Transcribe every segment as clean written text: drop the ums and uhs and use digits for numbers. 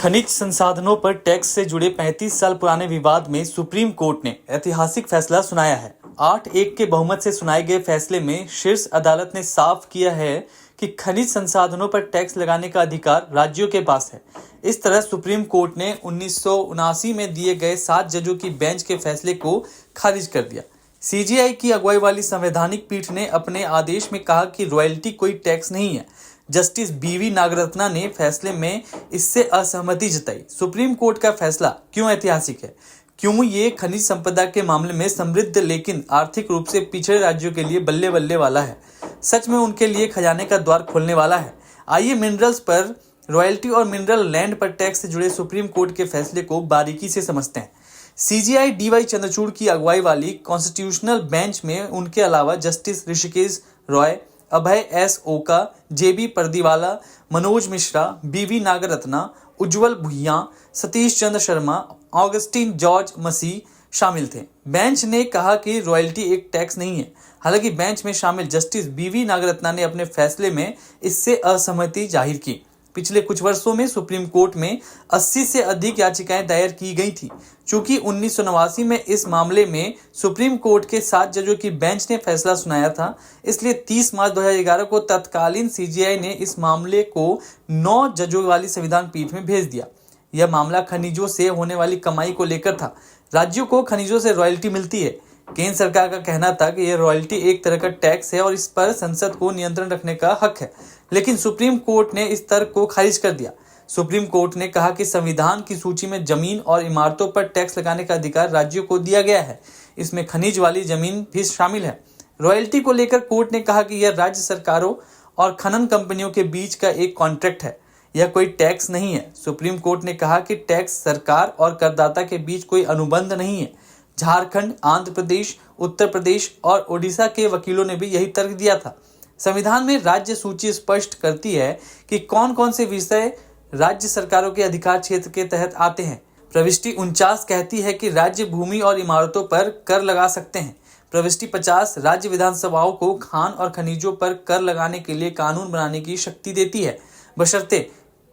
खनिज संसाधनों पर टैक्स से जुड़े 35 साल पुराने विवाद में सुप्रीम कोर्ट ने ऐतिहासिक फैसला सुनाया है। 8-1 के बहुमत से सुनाए गए फैसले में शीर्ष अदालत ने साफ किया है कि खनिज संसाधनों पर टैक्स लगाने का अधिकार राज्यों के पास है। इस तरह सुप्रीम कोर्ट ने 1979 में दिए गए 7 जजों की बेंच के फैसले को खारिज कर दिया। सीजेआई की अगुवाई वाली संवैधानिक पीठ ने अपने आदेश में कहा कि रॉयल्टी कोई टैक्स नहीं है। जस्टिस बीवी नागरत्ना ने फैसले में इससे असहमति जताई। सुप्रीम कोर्ट का फैसला क्यों ऐतिहासिक है? क्यों ये खनिज संपदा के मामले में समृद्ध लेकिन आर्थिक रूप से पिछड़े राज्यों के लिए बल्ले बल्ले वाला है? सच में उनके लिए खजाने का द्वार खोलने वाला है। आइए मिनरल्स पर रॉयल्टी और मिनरल लैंड पर टैक्स से जुड़े सुप्रीम कोर्ट के फैसले को बारीकी से समझते हैं। सीजेआई डीवाई चंद्रचूड़ की अगुवाई वाली कॉन्स्टिट्यूशनल बेंच में उनके अलावा जस्टिस ऋषिकेश रॉय, अभय एस ओका, जेबी परदीवाला, मनोज मिश्रा, बीवी नागरत्ना, उज्जवल भुइयां, सतीश चंद्र शर्मा, ऑगस्टिन जॉर्ज मसीह शामिल थे। बेंच ने कहा कि रॉयल्टी एक टैक्स नहीं है। हालांकि बेंच में शामिल जस्टिस बीवी नागरत्ना ने अपने फैसले में इससे असहमति जाहिर की। पिछले कुछ वर्षों में सुप्रीम कोर्ट में 80 से अधिक याचिकाएं दायर की गई थी। चूंकि 1989 में इस मामले में सुप्रीम कोर्ट के 7 जजों की बेंच ने फैसला सुनाया था, इसलिए 30 मार्च 2011 को तत्कालीन सीजेआई ने इस मामले को 9 जजों वाली संविधान पीठ में भेज दिया। यह मामला खनिजों से होने वाली कमाई को लेकर था। राज्यों को खनिजों से रॉयल्टी मिलती है। केंद्र सरकार का कहना था कि यह रॉयल्टी एक तरह का टैक्स है और इस पर संसद को नियंत्रण रखने का हक है, लेकिन सुप्रीम कोर्ट ने इस तर्क को खारिज कर दिया। सुप्रीम कोर्ट ने कहा कि संविधान की सूची में जमीन और इमारतों पर टैक्स लगाने का अधिकार राज्यों को दिया गया है। इसमें खनिज वाली जमीन भी शामिल है। रॉयल्टी को लेकर कोर्ट ने कहा कि यह राज्य सरकारों और खनन कंपनियों के बीच का एक कॉन्ट्रैक्ट है, यह कोई टैक्स नहीं है। सुप्रीम कोर्ट ने कहा कि टैक्स सरकार और करदाता के बीच कोई अनुबंध नहीं है। झारखंड, आंध्र प्रदेश, उत्तर प्रदेश और ओडिशा के वकीलों ने भी यही तर्क दिया था। संविधान में राज्य सूची स्पष्ट करती है कि कौन कौन से विषय राज्य सरकारों के अधिकार क्षेत्र के तहत आते हैं। प्रविष्टि 49 कहती है कि राज्य भूमि और इमारतों पर कर लगा सकते हैं। प्रविष्टि 50 राज्य विधानसभाओं को खान और खनिजों पर कर लगाने के लिए कानून बनाने की शक्ति देती है, बशर्ते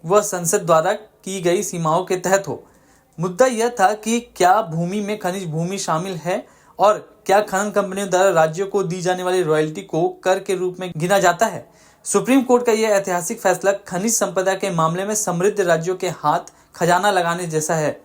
वह संसद द्वारा की गई सीमाओं के तहत हो। मुद्दा यह था कि क्या भूमि में खनिज भूमि शामिल है और क्या खनन कंपनियों द्वारा राज्यों को दी जाने वाली रॉयल्टी को कर के रूप में गिना जाता है। सुप्रीम कोर्ट का यह ऐतिहासिक फैसला खनिज संपदा के मामले में समृद्ध राज्यों के हाथ खजाना लगाने जैसा है।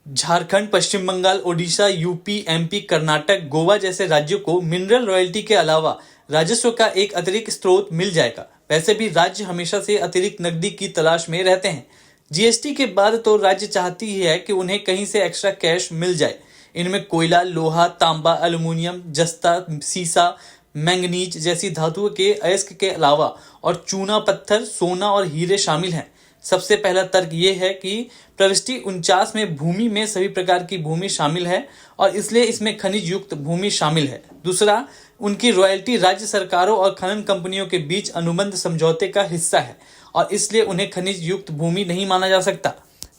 झारखंड, पश्चिम बंगाल, ओडिशा, यूपी, एमपी, कर्नाटक, गोवा जैसे राज्यों को मिनरल रॉयल्टी के अलावा राजस्व का एक अतिरिक्त स्रोत मिल जाएगा। वैसे भी राज्य हमेशा से अतिरिक्त नकदी की तलाश में रहते हैं। जीएसटी के बाद तो राज्य चाहती ही है कि उन्हें कहीं से एक्स्ट्रा कैश मिल जाए। इनमें कोयला, लोहा, तांबा, एल्युमिनियम, जस्ता, सीसा, मैंगनीज जैसी धातुओं के अयस्क के अलावा और चूना पत्थर, सोना और हीरे शामिल हैं। सबसे पहला तर्क ये है कि प्रविष्टि 49 में भूमि में सभी प्रकार की भूमि शामिल है और इसलिए इसमें खनिज युक्त भूमि शामिल है। दूसरा, उनकी रॉयल्टी राज्य सरकारों और खनन कंपनियों के बीच अनुबंध समझौते का हिस्सा है और इसलिए उन्हें खनिज युक्त भूमि नहीं माना जा सकता।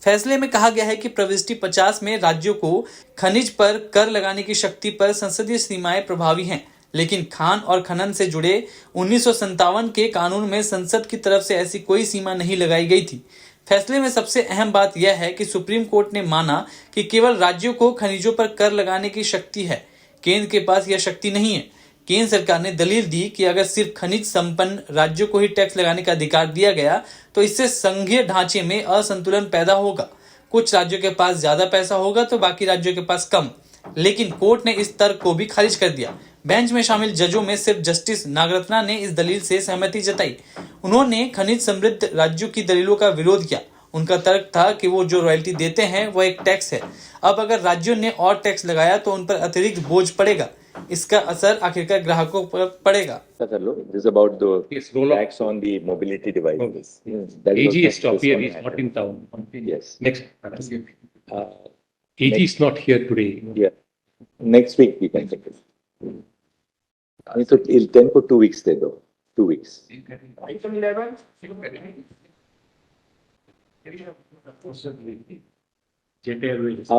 फैसले में कहा गया है कि प्रविष्टि 50 में राज्यों को खनिज पर कर लगाने की शक्ति पर संसदीय सीमाएं प्रभावी हैं, लेकिन खान और खनन से जुड़े 1957 के कानून में संसद की तरफ से ऐसी कोई सीमा नहीं लगाई गई थी। फैसले में सबसे अहम बात यह है कि सुप्रीम कोर्ट ने माना कि केवल राज्यों को खनिजों पर कर लगाने की शक्ति है, केंद्र के पास यह शक्ति नहीं है। केंद्र सरकार ने दलील दी कि अगर सिर्फ खनिज संपन्न राज्यों को ही टैक्स लगाने का अधिकार दिया गया तो इससे संघीय ढांचे में असंतुलन पैदा होगा। कुछ राज्यों के पास ज्यादा पैसा होगा तो बाकी राज्यों के पास कम। लेकिन कोर्ट ने इस तर्क को भी खारिज कर दिया। बेंच में शामिल जजों में सिर्फ जस्टिस नागरत्ना ने इस दलील से सहमति जताई। उन्होंने खनिज समृद्ध राज्यों की दलीलों का विरोध किया। उनका तर्क था कि वो जो रॉयल्टी देते हैं वह एक टैक्स है। अब अगर राज्यों ने और टैक्स लगाया तो उन पर अतिरिक्त बोझ पड़ेगा। इसका असर आखिरकार ग्राहकों पर पड़ेगा। This is about the tax on the mobility devices. AG is stop here. He's not in town. Yes. Next. AG is not here today. Yeah. Next week we can take it. So it'll 10 for 2 weeks there though. 2 weeks. Item 11. Jet Airways.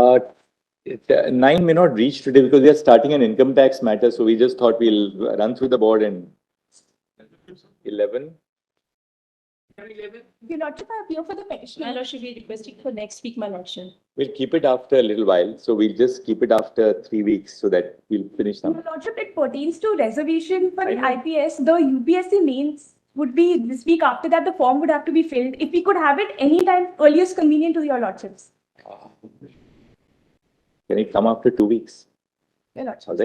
9 may not reach today because we are starting an income tax matter. So we just thought we'll run through the board and 11. Your Lordship, I appear for the petition. My Lordship, we requesting for next week, my Lordship. We'll keep it after a little while. So we'll just keep it after 3 weeks so that we'll finish some. Your Lordship, it pertains to reservation for I the know. IPS. The UPSC mains would be this week. After that, the form would have to be filled. If we could have it anytime earliest convenient to your Lordships. Can it come after 2 weeks? Your Lordship. All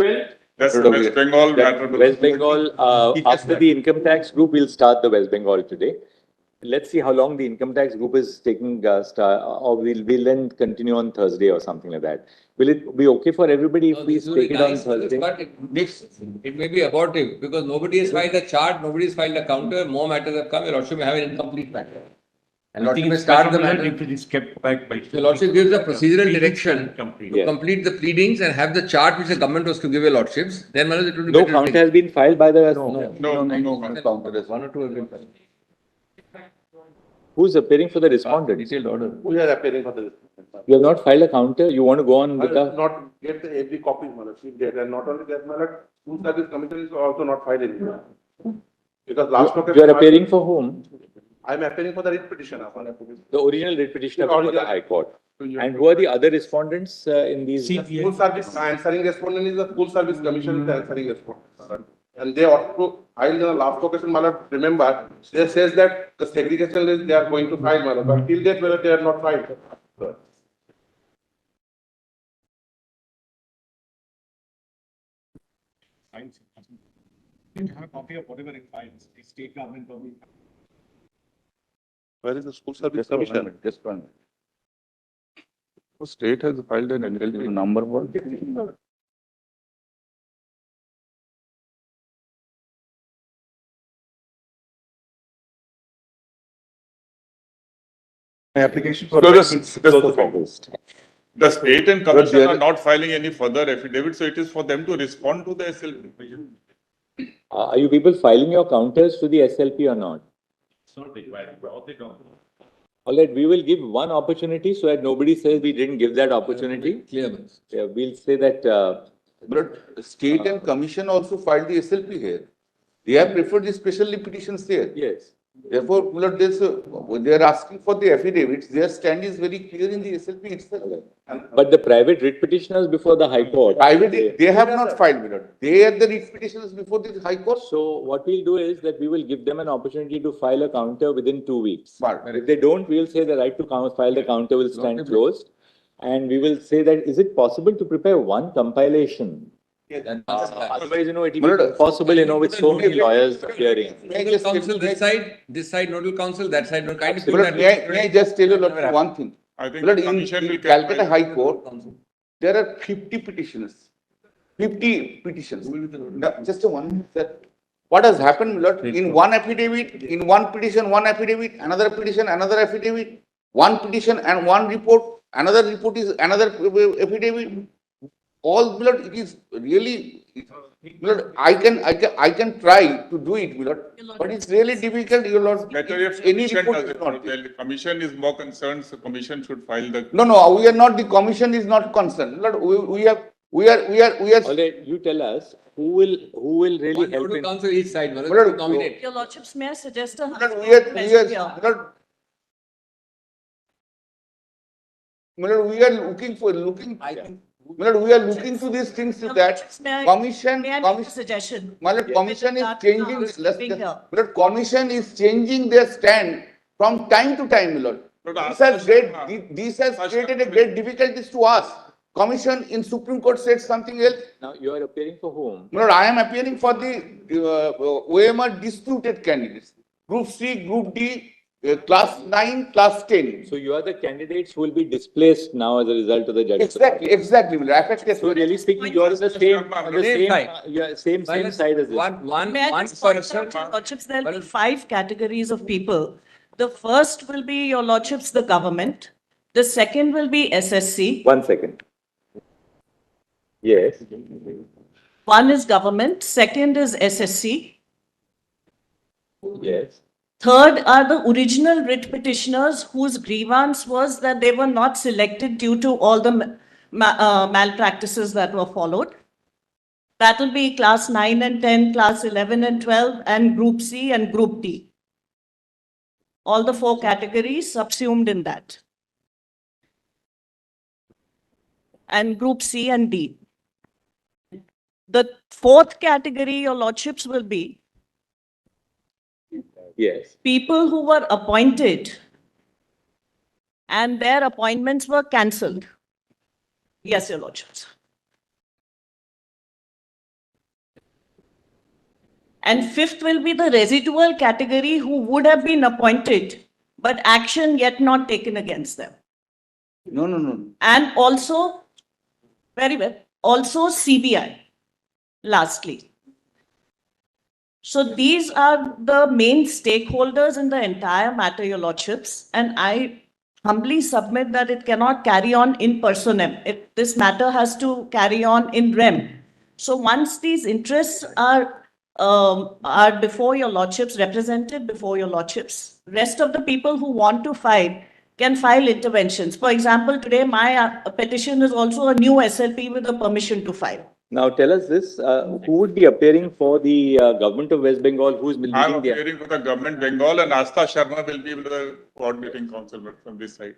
right? That's Okay. West Bengal matter. West Bengal, after the income tax group, we'll start the West Bengal today. Let's see how long the income tax group is taking, or we'll then continue on Thursday or something like that. Will it be okay for everybody if we This will be take it on nice, Thursday? But it may be abortive because nobody has filed a chart, nobody has filed a counter, more matters have come, your Lordship may have an incomplete matter. And Lordship may start the matter. If it is kept back by. Your Lordship gives a procedural direction Complete. to Yeah. complete the pleadings and have the chart which the government was to give your Lordships, then my Lord, it will be No better. count has been filed by the. No. One or two have been filed. Who's appearing for the respondent? Detailed order. We are appearing for the. You have not filed a counter? You want to go on with I will the? not get the every copy, Malak, we get, and not only that, Malak, School Service Commission is also not filed anymore. Because last. You are appearing for whom? I am appearing for the writ petition. The original writ petitioner before the Original. High Court. And who are the other respondents in these? School Service, answering respondent is the School Service Commission is the answering respondent. And they ought to file in the last occasion, Malak, remember, they says that the segregation list they are going to file, Malak, but till date, Malak, they are not filed. You have a copy of whatever it finds, the state government copy. Where is the School Service Commission? Just one. State has filed an NLP number one. Application So the state and commission are not filing any further affidavit, so it is for them to respond to the SLP. Are you people filing your counters to the SLP or not? It's not required, but they don't. All right, we will give one opportunity so that nobody says we didn't give that opportunity. Clear. Yeah, we'll say that, But state and commission also filed the SLP here. They have preferred the special petitions there. yes. Therefore, Lord, they are asking for the affidavits. Their stand is very clear in the SLP itself. And But the private writ petitioners before the High Court. private, they have not filed, my Lord. They are the writ petitioners before the High Court. So what we'll do is that we will give them an opportunity to file a counter within 2 weeks. But If they don't, we will say the right to file the counter will stand closed. And we will say that, is it possible to prepare one compilation? Otherwise, it will be impossible, with so many lawyers appearing. May I Nodal just council this side nodal council, that side, no kind of. my Lord, may I just tell you, Lord, one thing. I think Lord, the in commission will. Calcutta High Court, there are 50 petitioners. 50 petitions. Now, just a one, that what has happened, Lord, in one affidavit, in one petition, one affidavit, another petition, another affidavit, one petition and one report, another report is another affidavit. All, Lord, it is really, Lord, I can try to do it, Lord, but it's really difficult, your Lord. Better if Any commission report does is it. not. The commission is more concerned, so commission should file the. No, we are not, the commission is not concerned. Lord, we are. All right, you tell us, who will really One help nodal in? council each side, my Well, Lord, to nominate. Your Lordships, may I suggest a Lord, high we are, measure here? Lord, Lord, we are looking, Lord, we are looking to these things Your that Lordships, may I commission, make a commission, suggestion? my Lord, commission is That, changing, speaking here. Lord, commission is changing their stand from time to time, Lord. Lord, This has created a great difficulties to us. Commission in Supreme Court said something else. Now, you are appearing for whom? Lord, I am appearing for the OMR disputed candidates. Group C, Group D, Class 9, Class 10. So you are the candidates who will be displaced now as a result of the judgment. Exactly, Lord. Affected. So really speaking, you are on the same, Same side. you are same side as this. One May I just point out, Your Lordships, there will be 5 categories of people. The first will be, Your Lordships, the government. The second will be SSC. 1 second. Yes. One is government, second is SSC. Yes. Third are the original writ petitioners whose grievance was that they were not selected due to all the malpractices that were followed. That will be class 9 and 10, class 11 and 12, and group C and group D. All the 4 categories subsumed in that. And group C and D. The 4th category, your lordships, will be Yes. people who were appointed and their appointments were cancelled. Yes, your lordships. And 5th will be the residual category who would have been appointed, but action yet not taken against them. No. And also, very well, also CBI, lastly. So these are the main stakeholders in the entire matter, your lordships, and I humbly submit that it cannot carry on in personam. This matter has to carry on in rem. So once these interests are before your lordships, represented before your lordships, rest of the people who want to file can file interventions. For example, today my petition is also a new SLP with a permission to file. Now tell us this, who would be appearing for the government of West Bengal? Who is I'm leading the? appearing for the government Bengal, and Astha Sharma will be the coordinating council from this side.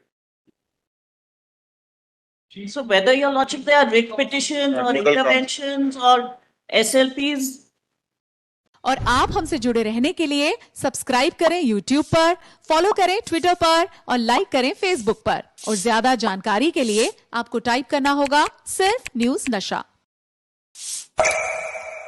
So whether your lordship, there are writ petitions or Nodal interventions or SLPs, और आप हमसे जुड़े रहने के लिए subscribe करें YouTube पर, follow करें Twitter पर और लाइक करें Facebook पर। और ज्यादा जानकारी के लिए आपको टाइप करना होगा सिर्फ न्यूज़ नशा।